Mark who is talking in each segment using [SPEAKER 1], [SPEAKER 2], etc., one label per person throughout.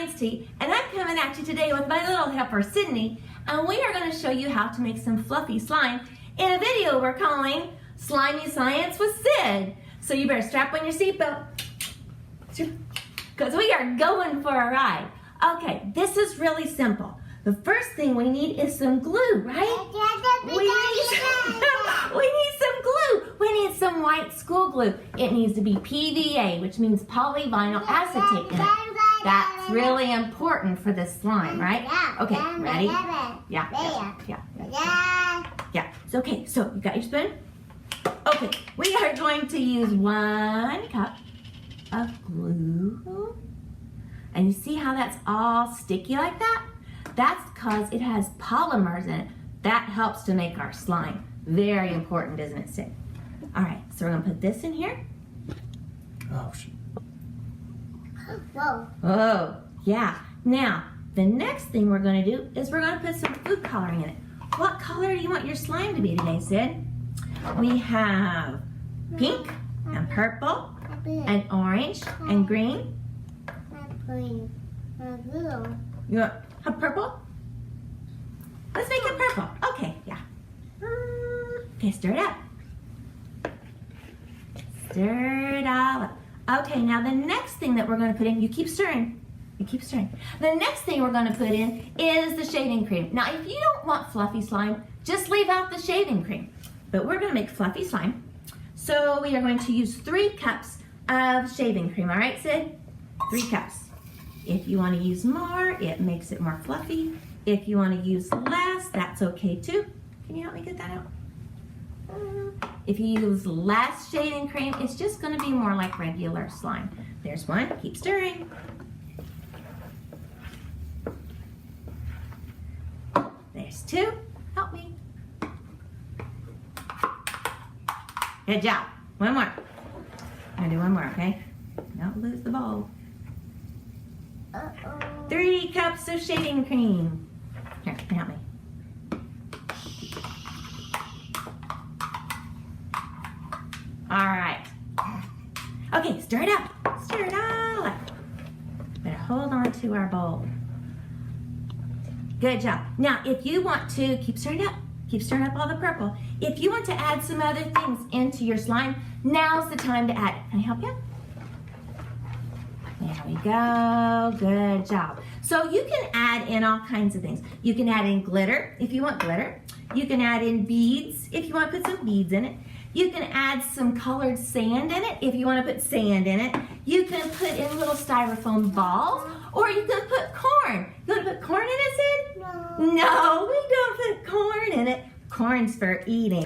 [SPEAKER 1] Science Tea, and I'm coming at you today with my little helper, Sydney, and we are going to show you how to make some fluffy slime in a video we're calling Slimy Science with Sid. So you better strap on your seatbelt, because we are going for a ride. Okay, this is really simple. The first thing we need is some glue, right? We need some glue. We need some white school glue. It needs to be PVA, which means polyvinyl acetate in it. That's really important for this slime, right? Okay, ready? Yeah. It's okay. So you got your spoon? Okay, we are going to use 1 cup of glue. And you see how that's all sticky like that? That's because it has polymers in it. That helps to make our slime. Very important, isn't it, Sid? All right, so we're gonna put this in here.
[SPEAKER 2] Oh, shit.
[SPEAKER 1] Whoa. Oh, yeah. Now, the next thing we're gonna do is we're gonna put some food coloring in it. What color do you want your slime to be today, Sid? We have pink and purple and orange and green. You want purple? Let's make it purple. Okay, yeah. Okay, stir it up. Stir it all up. Okay, now the next thing that we're going to put in, you keep stirring. The next thing we're going to put in is the shaving cream. Now, if you don't want fluffy slime, just leave out the shaving cream. But we're going to make fluffy slime. So we are going to use 3 cups of shaving cream. All right, Sid? 3 cups. If you want to use more, it makes it more fluffy. If you want to use less, that's okay too. Can you help me get that out? If you use less shaving cream, it's just going to be more like regular slime. There's 1. Keep stirring. There's 2. Help me. Good job. 1 more. I'm going to do 1 more, okay? Don't lose the bowl. 3 cups of shaving cream. Here, help me. All right. Okay, stir it up. Stir it all up. Better hold on to our bowl. Good job. Now, if you want to, keep stirring up. Keep stirring up all the purple. If you want to add some other things into your slime, now's the time to add it. Can I help you? There we go. Good job. So you can add in all kinds of things. You can add in glitter if you want glitter. You can add in beads if you want to put some beads in it. You can add some colored sand in it if you want to put sand in it. You can put in little styrofoam balls, or you can put corn. You want to put corn in it, Sid? No, we don't put corn in it. Corn's for eating.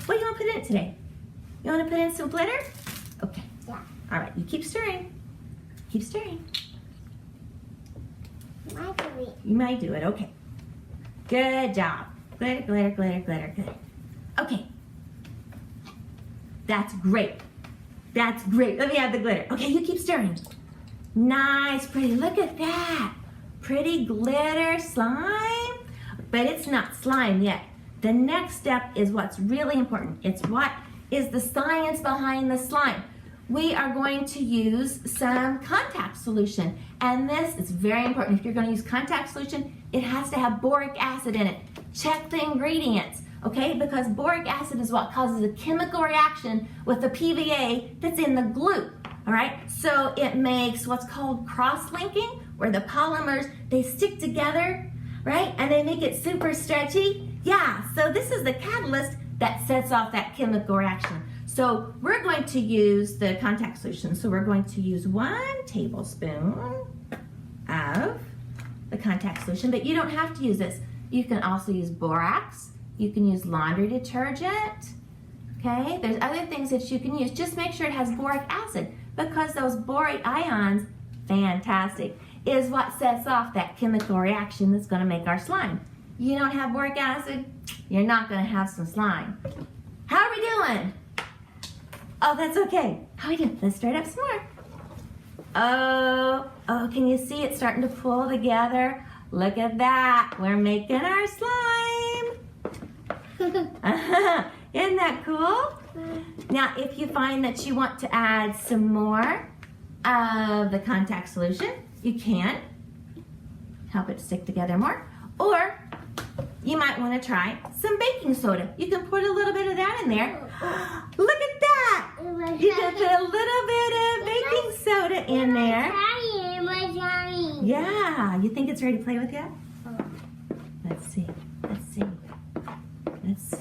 [SPEAKER 1] What do you want to put in it today? You want to put in some glitter? Okay.
[SPEAKER 3] Yeah.
[SPEAKER 1] All right, you keep stirring. Keep stirring. You might do it, okay. Good job. Glitter, glitter, glitter, glitter, glitter. Okay. That's great. That's great. Let me add the glitter. Okay, you keep stirring. Nice, pretty. Look at that. Pretty glitter slime. But it's not slime yet. The next step is what's really important. It's what is the science behind the slime. We are going to use some contact solution. And this is very important. If you're going to use contact solution, it has to have boric acid in it. Check the ingredients, okay? Because boric acid is what causes a chemical reaction with the PVA that's in the glue, all right? So it makes what's called cross-linking, where the polymers, they stick together, right? And they make it super stretchy. Yeah, so this is the catalyst that sets off that chemical reaction. So we're going to use the contact solution. So we're going to use 1 tablespoon of the contact solution, but you don't have to use this. You can also use borax. You can use laundry detergent. Okay, there's other things that you can use. Just make sure it has boric acid, because those boric ions, fantastic, is what sets off that chemical reaction that's going to make our slime. You don't have boric acid, you're not going to have some slime. How are we doing? Oh, that's okay. How are we doing? Let's stir it up some more. Oh, can you see it starting to pull together? Look at that. We're making our slime. Isn't that cool? Now, if you find that you want to add some more of the contact solution, you can help it stick together more. Or you might want to try some baking soda. You can put a little bit of that in there. Look at that! You can put a little bit of baking soda in there. Yeah, you think it's ready to play with yet? Let's see. Let's see. Let's see.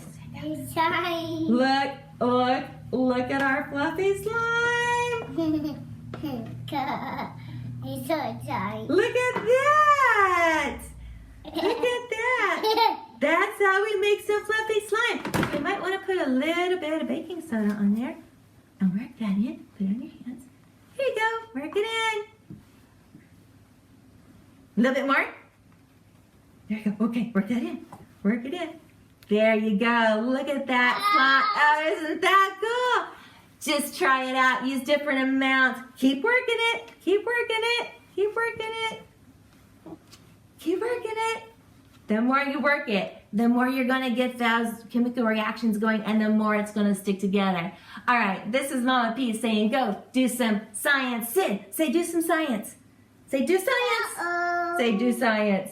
[SPEAKER 1] Look at our fluffy slime.
[SPEAKER 3] He's so excited.
[SPEAKER 1] Look at that. Look at that. That's how we make some fluffy slime. You might want to put a little bit of baking soda on there and work that in. Put it on your hands. Here you go. Work it in. A little bit more. There you go. Okay, work that in. Work it in. There you go. Look at that slime. Oh, isn't that cool? Just try it out. Use different amounts. Keep working it. Keep working it. Keep working it. Keep working it. The more you work it, the more you're going to get those chemical reactions going, and the more it's going to stick together. All right, this is Mama P saying go do some science. Sid, say do some science. Say do science. Say do science.